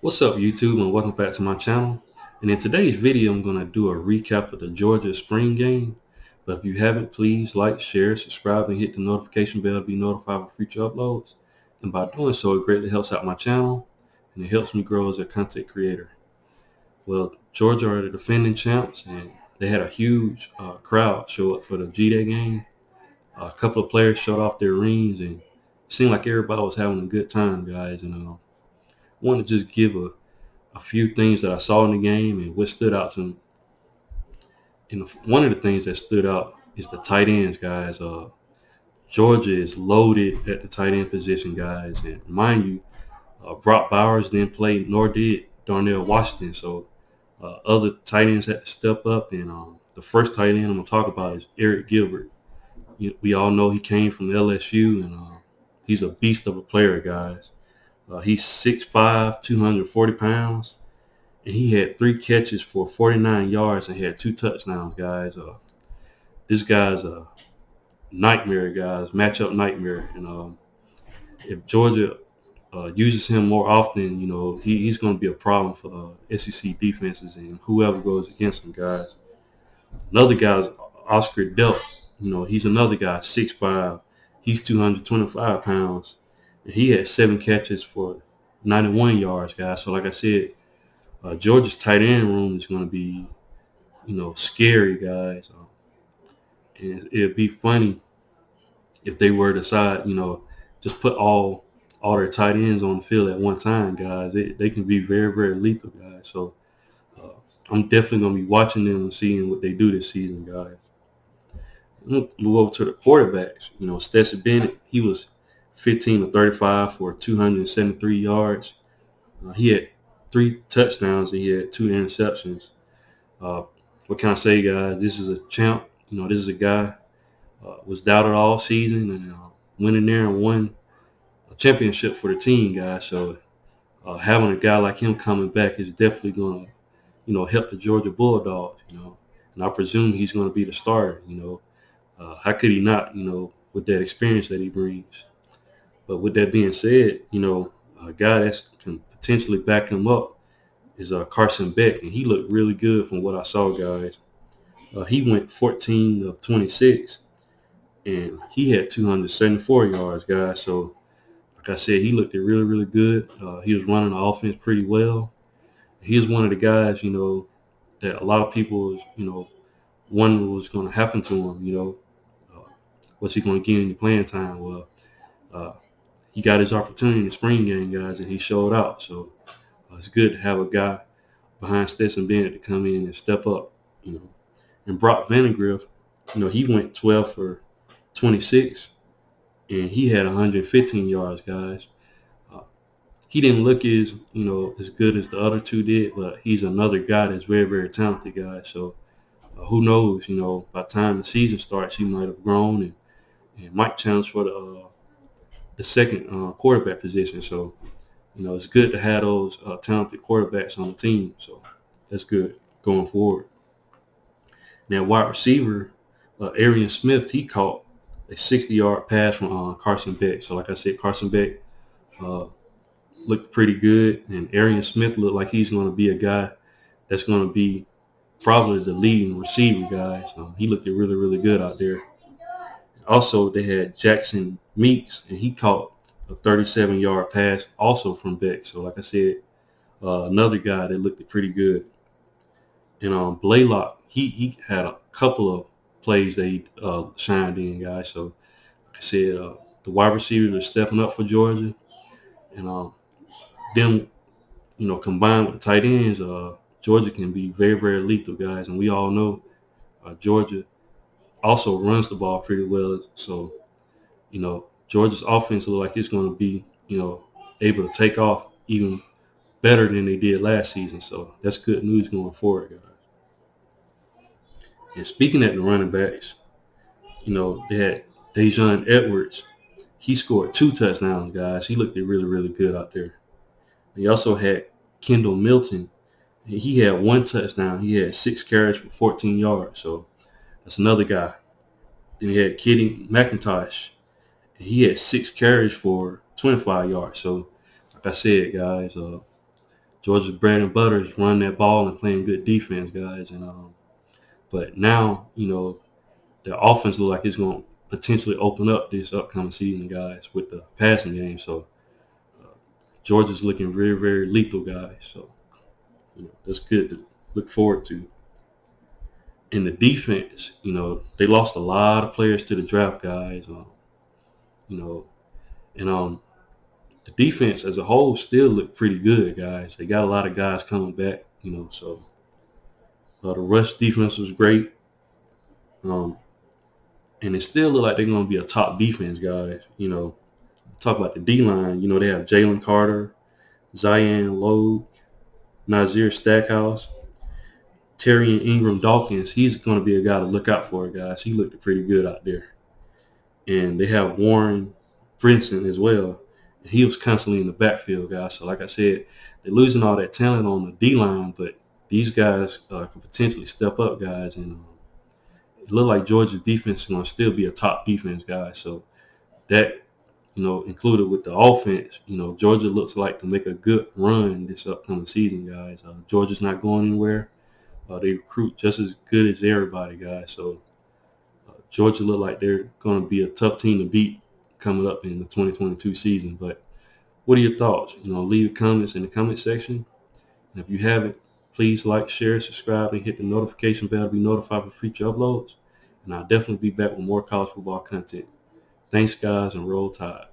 What's up, YouTube, and welcome back to my channel. And in today's video, I'm going to do a recap of the Georgia spring game. But if you haven't, please like, share, subscribe, and hit the notification bell to be notified of future uploads. And by doing so, it greatly helps out my channel, and it helps me grow as a content creator. Well, Georgia are the defending champs, and they had a huge crowd show up for the G-Day game. A couple of players showed off their rings, and it seemed like everybody was having a good time, guys. And I want to just give a few things that I saw in the game and what stood out to me. And one of the things that stood out is the tight ends, guys. Georgia is loaded at the tight end position, guys. And mind you, Brock Bowers didn't play, nor did Darnell Washington. So other tight ends had to step up. And the first tight end I'm going to talk about is Eric Gilbert. We all know he came from LSU, and he's a beast of a player, guys. He's 6'5", 240 pounds. And he had 3 catches for 49 yards and had 2 touchdowns, guys. This guy's a nightmare, guys, matchup nightmare. And if Georgia uses him more often, he's going to be a problem for SEC defenses and whoever goes against him, guys. Another guy is Oscar Delp. He's another guy, 6'5". He's 225 pounds. And he had 7 catches for 91 yards, guys. So like I said, Georgia's tight end room is going to be, scary, guys. And it'd be funny if they were to decide, just put all their tight ends on the field at one time, guys. They can be very, very lethal, guys. So I'm definitely going to be watching them and seeing what they do this season, guys. Move over to the quarterbacks. Stetson Bennett, he was 15 of 35 for 273 yards. He had 3 touchdowns and he had 2 interceptions. What can I say, guys? This is a champ. This is a guy was doubted all season and went in there and won a championship for the team, guys. So having a guy like him coming back is definitely going to, help the Georgia Bulldogs. And I presume he's going to be the starter. How could he not? With that experience that he brings. But with that being said, a guy that can potentially back him up is Carson Beck, and he looked really good from what I saw, guys. He went 14 of 26, and he had 274 yards, guys. So, like I said, he looked really, really good. He was running the offense pretty well. He was one of the guys, that a lot of people, wondering what was going to happen to him. What's he going to get in the playing time? Well, he got his opportunity in the spring game, guys, and he showed out. So it's good to have a guy behind Stetson Bennett to come in and step up, And Brock Vandagriff, he went 12 for 26, and he had 115 yards, guys. He didn't look as good as the other 2 did, but he's another guy that's very, very talented, guys. So who knows, by the time the season starts, he might have grown and might challenge for the second quarterback position. So, it's good to have those talented quarterbacks on the team. So that's good going forward. Now, wide receiver, Aryan Smith, he caught a 60-yard pass from Carson Beck. So like I said, Carson Beck looked pretty good. And Aryan Smith looked like he's going to be a guy that's going to be probably the leading receiver, guys. He looked really, really good out there. Also, they had Jackson Meeks, and he caught a 37-yard pass also from Beck. So like I said, another guy that looked pretty good. And Blaylock, he had a couple of plays that he shined in, guys. So like I said, the wide receivers are stepping up for Georgia. And them, combined with the tight ends, Georgia can be very, very lethal, guys. And we all know Georgia also runs the ball pretty well. So, Georgia's offense looks like it's going to be, able to take off even better than they did last season. So that's good news going forward, guys. And speaking at the running backs, they had Dejon Edwards. He scored 2 touchdowns, guys. He looked really, really good out there. He also had Kendall Milton. He had 1 touchdown. He had 6 carries for 14 yards. So that's another guy. Then he had Kenny McIntosh. He had 6 carries for 25 yards. So like I said, guys, Georgia's bread and butter is running that ball and playing good defense, guys. And but now, the offense looks like it's going to potentially open up this upcoming season, guys, with the passing game. So Georgia's looking very, very lethal, guys. So that's good to look forward to. In the defense, they lost a lot of players to the draft, guys. You know, and the defense as a whole still look pretty good, guys. They got a lot of guys coming back, so the rush defense was great. And it still look like they're going to be a top defense, guys. Talk about the D-line. They have Jalen Carter, Zion Logue, Nazir Stackhouse, Terry and Ingram Dawkins. He's going to be a guy to look out for, guys. He looked pretty good out there. And they have Warren Brinson as well. He was constantly in the backfield, guys. So like I said, they're losing all that talent on the D-line, but these guys can potentially step up, guys. And it looked like Georgia's defense is going to still be a top defense, guys. So that, included with the offense, Georgia looks like to make a good run this upcoming season, guys. Georgia's not going anywhere. They recruit just as good as everybody, guys. So Georgia look like they're going to be a tough team to beat coming up in the 2022 season. But what are your thoughts? Leave your comments in the comment section. And if you haven't, please like, share, subscribe, and hit the notification bell to be notified for future uploads. And I'll definitely be back with more college football content. Thanks, guys, and roll tide.